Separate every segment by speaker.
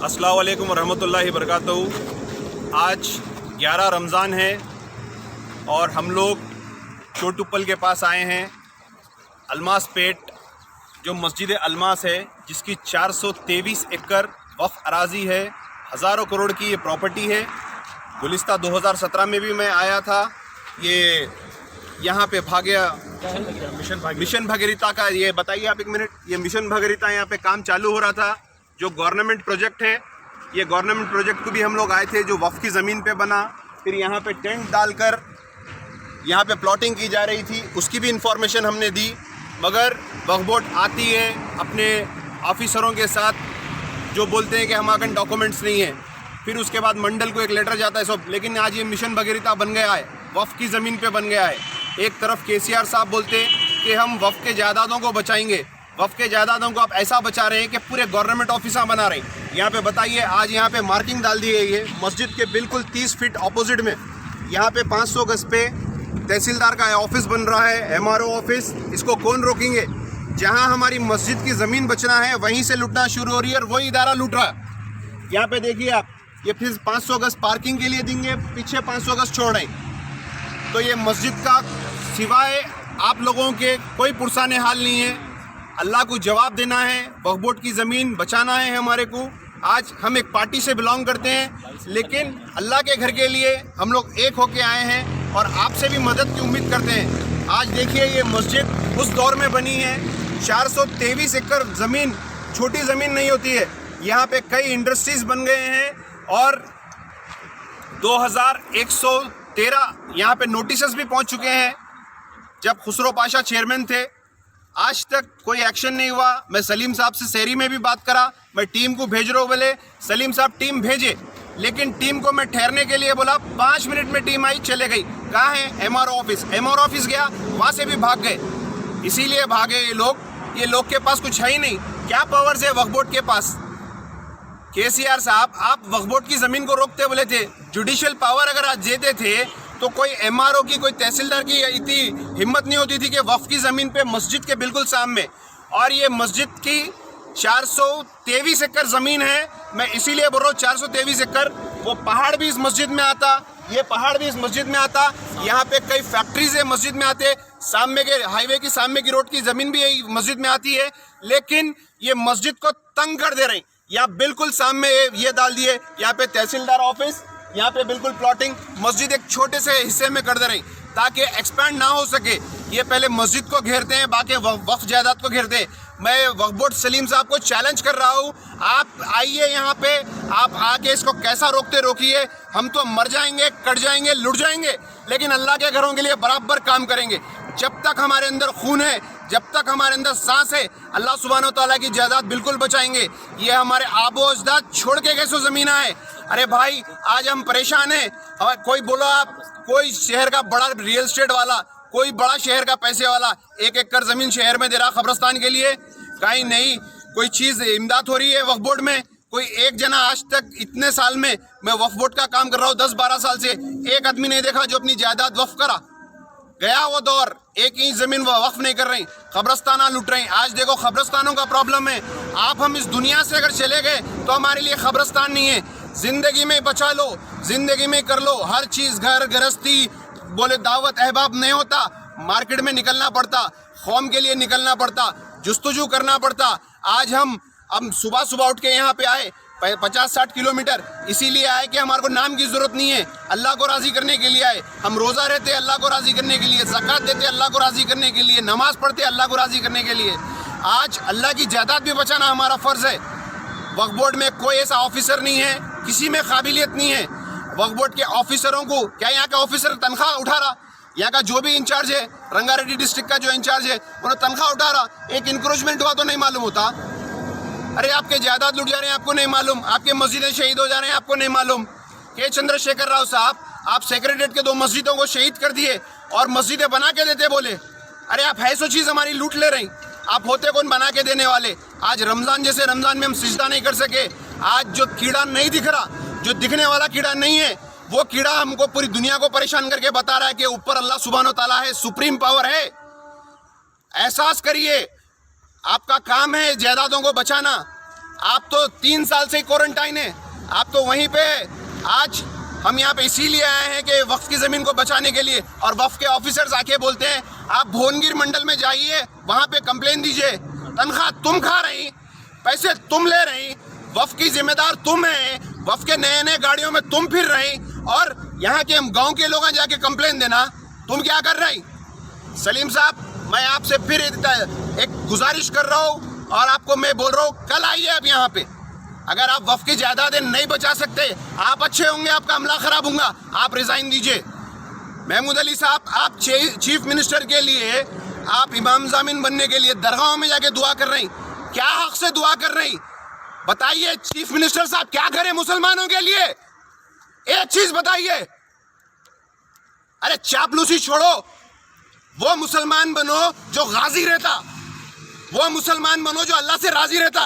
Speaker 1: अस्सलाम वालेकुम रहमतुल्लाहि वबरकातुहू। आज 11 रमज़ान है और हम लोग चोटुप्पल के पास आए हैं। अलमास पेट जो मस्जिद अलमास है, जिसकी 423 एकड़ वक्फ अराज़ी है, हज़ारों करोड़ की ये प्रॉपर्टी है। गुलिस्ता 2017 में भी मैं आया था। ये यहाँ पे मिशन भगीरथा का, ये बताइए आप एक मिनट, ये मिशन भगीरथा यहाँ पे काम चालू हो रहा था, जो गवर्नमेंट प्रोजेक्ट है। ये गवर्नमेंट प्रोजेक्ट को भी हम लोग आए थे, जो वक्फ की ज़मीन पे बना, फिर यहाँ पे टेंट डालकर यहाँ पे प्लॉटिंग की जा रही थी, उसकी भी इंफॉर्मेशन हमने दी। मगर वक्फ बोर्ड आती है अपने ऑफिसरों के साथ, जो बोलते हैं कि हमारे डॉक्यूमेंट्स नहीं है, फिर उसके बाद मंडल को एक लेटर जाता है सब। लेकिन आज ये मिशन भगीरथा बन गया है, वक्फ की ज़मीन पे बन गया है। एक तरफ केसीआर साहब बोलते हैं कि हम वक्फ के जायदादों को बचाएंगे, वक्फ के जायदादों को आप ऐसा बचा रहे हैं कि पूरे गवर्नमेंट ऑफिसा बना रहे हैं। यहाँ पे बताइए, आज यहाँ पे मार्किंग डाल दी गई है मस्जिद के बिल्कुल 30 फीट ऑपोजिट में। यहाँ पे 500 गज पे तहसीलदार का ऑफिस बन रहा है, MRO ऑफिस। इसको कौन रोकेंगे? जहाँ हमारी मस्जिद की ज़मीन बचना है, वहीं से लूटना शुरू हो रही है और वही इदारा लूट रहा है। यहाँ पे देखिए आप, ये फिर 500 गज पार्किंग के लिए देंगे, पीछे 500 गज छोड़ रहे हैं। तो ये मस्जिद का सिवाय आप लोगों के कोई पुरसाने हाल नहीं है। अल्लाह को जवाब देना है, वक्फ बोर्ड की ज़मीन बचाना है हमारे को। आज हम एक पार्टी से बिलोंग करते हैं, लेकिन अल्लाह के घर के लिए हम लोग एक होके आए हैं और आपसे भी मदद की उम्मीद करते हैं। आज देखिए, ये मस्जिद उस दौर में बनी है। 423 एकड़ ज़मीन छोटी ज़मीन नहीं होती है। यहाँ पे कई इंडस्ट्रीज़ बन गए हैं और 2113 यहाँ पे नोटिस भी पहुँच चुके हैं। जब खुसरो पाशा चेयरमैन थे, आज तक कोई एक्शन नहीं हुआ। मैं सलीम साहब से शहरी में भी बात करा, मैं टीम को भेज रहा हूँ, बोले सलीम साहब टीम भेजे, लेकिन टीम को मैं ठहरने के लिए बोला, 5 मिनट में टीम आई, चले गई। कहाँ है? MRO ऑफिस गया, वहाँ से भी भाग गए। इसीलिए भागे ये लोग के पास कुछ है ही नहीं। क्या पावर्स है वक्फ बोर्ड के पास? केसीआर साहब, आप वक्फ बोर्ड की ज़मीन को रोकते बोले थे। जुडिशियल पावर अगर आज देते थे तो कोई MRO की, कोई तहसीलदार की इतनी हिम्मत नहीं होती थी कि वक्फ की ज़मीन पे मस्जिद के बिल्कुल सामने, और ये मस्जिद की 423 एकड़ ज़मीन है। मैं इसीलिए बोल रहा हूँ 423 एकड़। वो पहाड़ भी इस मस्जिद में आता, ये पहाड़ भी इस मस्जिद में आता। यहाँ पे कई फैक्ट्रीज है मस्जिद में आते, सामने के हाईवे की, सामने की रोड की ज़मीन भी मस्जिद में आती है। लेकिन ये मस्जिद को तंग कर दे रहे हैं। यहाँ बिल्कुल सामने ये डाल दिए, यहाँ पे तहसीलदार ऑफिस, यहाँ पे बिल्कुल प्लॉटिंग। मस्जिद एक छोटे से हिस्से में कर दे रहे हैं ताकि एक्सपैंड ना हो सके। ये पहले मस्जिद को घेरते हैं, बाकी वक्फ जायदाद को घेरते हैं। मैं वक्फ बोर्ड सलीम साहब को चैलेंज कर रहा हूँ, आप आइए यहाँ पे, आप आके इसको कैसा रोकते रोकिए। हम तो मर जाएंगे, कट जाएंगे, लुट जाएंगे, लेकिन अल्लाह के घरों के लिए बराबर काम करेंगे। जब तक हमारे अंदर खून है, जब तक हमारे अंदर सांस है, अल्लाह सुब्हानो तआला की जायदाद बिल्कुल बचाएंगे। ये हमारे आबो अजदाद छोड़ के कैसो ज़मीन आए। अरे भाई, आज हम परेशान हैं। कोई बोलो आप, कोई शहर का बड़ा रियल एस्टेट वाला, कोई बड़ा शहर का पैसे वाला 1 एकड़ ज़मीन शहर में दे रहा कब्रस्तान के लिए, कहीं नहीं कोई चीज़ इमदाद हो रही है वक्फ बोर्ड में। कोई एक जना आज तक, इतने साल में मैं वक्फ बोर्ड का काम कर रहा हूँ 10-12 साल से, एक आदमी नहीं देखा जो अपनी जायदाद वक्फ करा। गया वो दौर, एक इंच ज़मीन वक्फ नहीं कर रही, कब्रस्ताना लूट रही। आज देखो खबरस्तानों का प्रॉब्लम है। आप हम इस दुनिया से अगर चले गए तो हमारे लिए खबरस्तान नहीं है। ज़िंदगी में बचा लो, ज़िंदगी में कर लो हर चीज़, घर गृहस्थी, बोले दावत अहबाब नहीं होता, मार्केट में निकलना पड़ता, कौम के लिए निकलना पड़ता, जुस्तजू करना पड़ता। आज हम सुबह सुबह उठ के यहाँ पे आए 50-60 किलोमीटर, इसीलिए आए कि हमारे को नाम की ज़रूरत नहीं है, अल्लाह को राज़ी करने के लिए आए। हम रोज़ा रहते अल्लाह को राज़ी करने के लिए, ज़कात देते अल्लाह को राज़ी करने के लिए, नमाज़ पढ़ते अल्लाह को राज़ी करने के लिए। आज अल्लाह की जायदाद भी बचाना हमारा फ़र्ज़ है। वक्फ बोर्ड में कोई ऐसा ऑफिसर नहीं है, किसी में काबिलियत नहीं है। वक्फ बोर्ड के ऑफिसरों को क्या, यहाँ का ऑफिसर तनख्वाह उठा रहा, यहाँ का जो भी इंचार्ज है, रंगारेड्डी डिस्ट्रिक्ट का जो इंचार्ज है, उन्हें तनख्वाह उठा रहा, एक इंक्रोचमेंट हुआ तो नहीं मालूम होता। अरे आपके जायदाद लुट जा रहे हैं, आपको नहीं मालूम, आपके मस्जिदें शहीद हो जा रहे हैं, आपको नहीं मालूम। के चंद्रशेखर राव साहब, आप सेक्रेटरीट के 2 मस्जिदों को शहीद कर दिए और मस्जिदें बना के देते बोले। अरे आप है सो चीज़ हमारी लूट ले रही, आप होते कौन बना के देने वाले? आज रमज़ान जैसे रमज़ान में हम सिजदा नहीं कर सके। आज जो कीड़ा नहीं दिख रहा, जो दिखने वाला कीड़ा नहीं है, वो कीड़ा हमको पूरी दुनिया को परेशान करके बता रहा है कि ऊपर अल्लाह सुब्हानो तआला है, सुप्रीम पावर है। एहसास करिए, आपका काम है जायदादों को बचाना। आप तो 3 साल से क्वारंटाइन है, आप तो वहीं पे। आज हम यहाँ पे इसीलिए आए हैं कि वक्फ की ज़मीन को बचाने के लिए। और वक्फ के ऑफिसर्स आके बोलते हैं आप भुवनगिर मंडल में जाइए, वहाँ पे कंप्लेन दीजिए। तनख्वाह तुम खा रही, पैसे तुम ले रही, वक्फ की जिम्मेदार तुम है, वक्फ के नए नए गाड़ियों में तुम फिर रही, और यहाँ के गाँव के लोग जाके कंप्लेन देना तुम क्या कर रही। सलीम साहब, मैं आपसे फिर एक गुजारिश कर रहा हूँ और आपको मैं बोल रहा हूँ, कल आइए आप यहाँ पे। अगर आप वक्फ की जायदादें नहीं बचा सकते, आप अच्छे होंगे, आपका अमला खराब होगा, आप रिजाइन दीजिए। महमूद अली साहब, आप चीफ मिनिस्टर के लिए, आप इमाम जामिन बनने के लिए दरगाहों में जाके दुआ कर रही, क्या हक से दुआ कर रही? बताइए चीफ मिनिस्टर साहब, क्या करें मुसलमानों के लिए? एक चीज बताइए। अरे चापलूसी छोड़ो, वो मुसलमान बनो जो गाजी रहता, वो मुसलमान बनो जो अल्लाह से राजी रहता।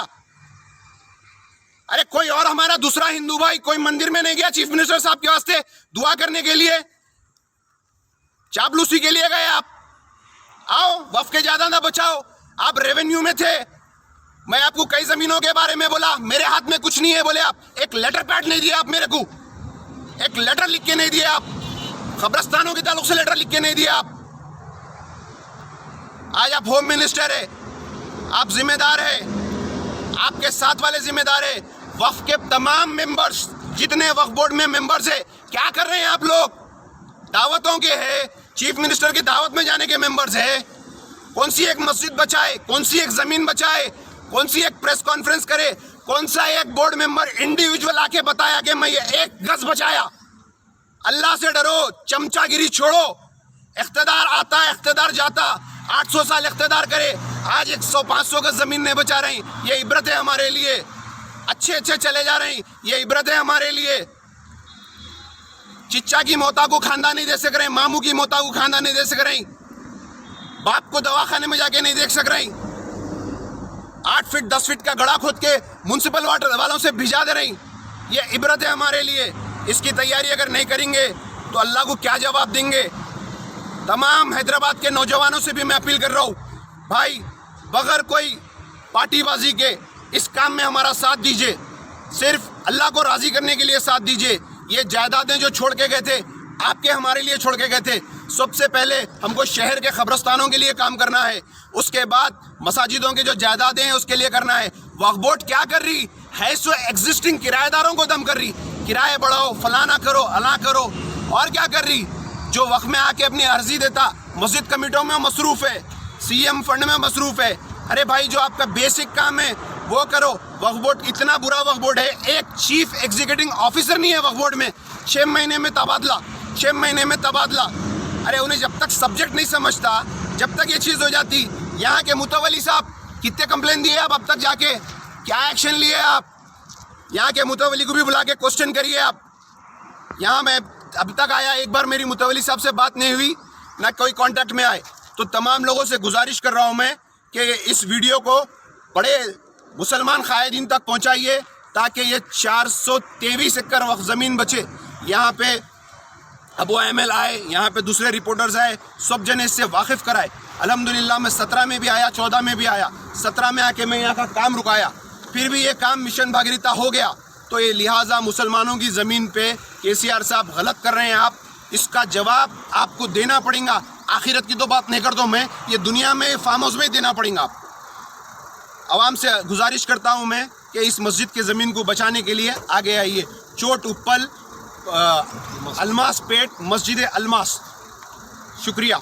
Speaker 1: अरे कोई और हमारा दूसरा हिंदू भाई कोई मंदिर में नहीं गया चीफ मिनिस्टर साहब के वास्ते दुआ करने के लिए? चापलूसी के लिए गए आप? आओ वक्फ के जायदाद बचाओ। आप रेवेन्यू में थे, मैं आपको कई जमीनों के बारे में बोला, मेरे हाथ में कुछ नहीं है बोले आप। एक लेटर पैड नहीं दिया आप मेरे को, एक लेटर लिख के नहीं दिया आप, कब्रस्तानों के ताल्लुक से लेटर लिख के नहीं दिया आप। आज आप होम मिनिस्टर है, आप जिम्मेदार है, आपके साथ वाले जिम्मेदार है। वक्फ के तमाम मेंबर्स, जितने वक्फ बोर्ड में मेंबर्स है, क्या कर रहे हैं आप लोग? दावतों के हैं, चीफ मिनिस्टर की दावत में जाने के मेंबर्स है। कौन सी एक मस्जिद बचाए, कौन सी एक जमीन बचाए, कौन सी एक प्रेस कॉन्फ्रेंस करे, कौन सा एक बोर्ड मेंबर इंडिविजुअल आके बताया कि मैं ये 1 गज बचाया? अल्लाह से डरो, चमचागिरी छोड़ो। इख्तिदार आता है, इख्तिदार जाता, 800 साल इख्तिदार करे, आज 100-500 गज जमीन नहीं बचा रही। ये इबरत है हमारे लिए। अच्छे अच्छे चले जा रही, ये इबरत है हमारे लिए। चिच्चा की मोता को खानदान नहीं दे सक रहे, मामू की मोता को खानदान नहीं दे सक रही, बाप को दवाखाने में जाके नहीं देख सक रही, 8 फीट 10 फीट का गड्ढा खोद के म्युनिसिपल वाटर वालों से भिजा दे रही। ये इबरत है हमारे लिए। इसकी तैयारी अगर नहीं करेंगे तो अल्लाह को क्या जवाब देंगे? तमाम हैदराबाद के नौजवानों से भी मैं अपील कर रहा हूँ, भाई बगैर कोई पार्टीबाजी के इस काम में हमारा साथ दीजिए, सिर्फ अल्लाह को राज़ी करने के लिए साथ दीजिए। ये जायदादें जो छोड़ के गए थे, आपके हमारे लिए छोड़ के गए थे। सबसे पहले हमको शहर के कब्रस्तानों के लिए काम करना है, उसके बाद मसाजिदों के जो जायदादें हैं उसके लिए करना है। वक्फ बोर्ड क्या कर रही है? सो एग्जिस्टिंग किराएदारों को दम कर रही, किराए बढ़ाओ, फलाना करो, अला करो। और क्या कर रही? जो वक्फ में आके अपनी अर्जी देता, मस्जिद कमेटियों में मसरूफ़ है, सीएम फंड में मसरूफ़ है। अरे भाई, जो आपका बेसिक काम है वो करो। वक्फ बोर्ड इतना बुरा वक्फ बोर्ड है, एक चीफ एग्जीक्यूटिव ऑफिसर नहीं है वक्फ बोर्ड में। 6 महीने में तबादला, 6 महीने में तबादला। अरे उन्हें जब तक सब्जेक्ट नहीं समझता, जब तक ये चीज़ हो जाती। यहाँ के मुतवली साहब कितने कंप्लेन दिए आप अब तक जाके, क्या एक्शन लिए आप? यहाँ के मुतवली को भी बुला के क्वेश्चन करिए आप। यहाँ मैं अब तक आया, एक बार मेरी मुतवली साहब से बात नहीं हुई, ना कोई कांटेक्ट में आए। तो तमाम लोगों से गुजारिश कर रहा हूँ मैं कि इस वीडियो को बड़े मुसलमान कायदीन तक पहुँचाइए, ताकि ये 423 एकड़ वक्फ ज़मीन बचे। यहाँ पे अबू एमएल आए, यहाँ पे दूसरे रिपोर्टर्स आए, सब जने इससे वाकिफ़ कराए। अल्हम्दुलिल्लाह मैं 17 में भी आया, 14 में भी आया, 17 में आके मैं यहाँ का काम रुकाया, फिर भी ये काम मिशन भागीरथी हो गया। तो ये लिहाजा मुसलमानों की ज़मीन पे केसीआर साहब गलत कर रहे हैं आप, इसका जवाब आपको देना पड़ेगा। आखिरत की तो बात नहीं कर दो मैं, ये दुनिया में फार्म हाउस में देना पड़ेगा आप। आवाम से गुजारिश करता हूँ मैं कि इस मस्जिद की ज़मीन को बचाने के लिए आगे आइए। चोट उप्पल अलमास पेट मस्जिद अलमास। शुक्रिया।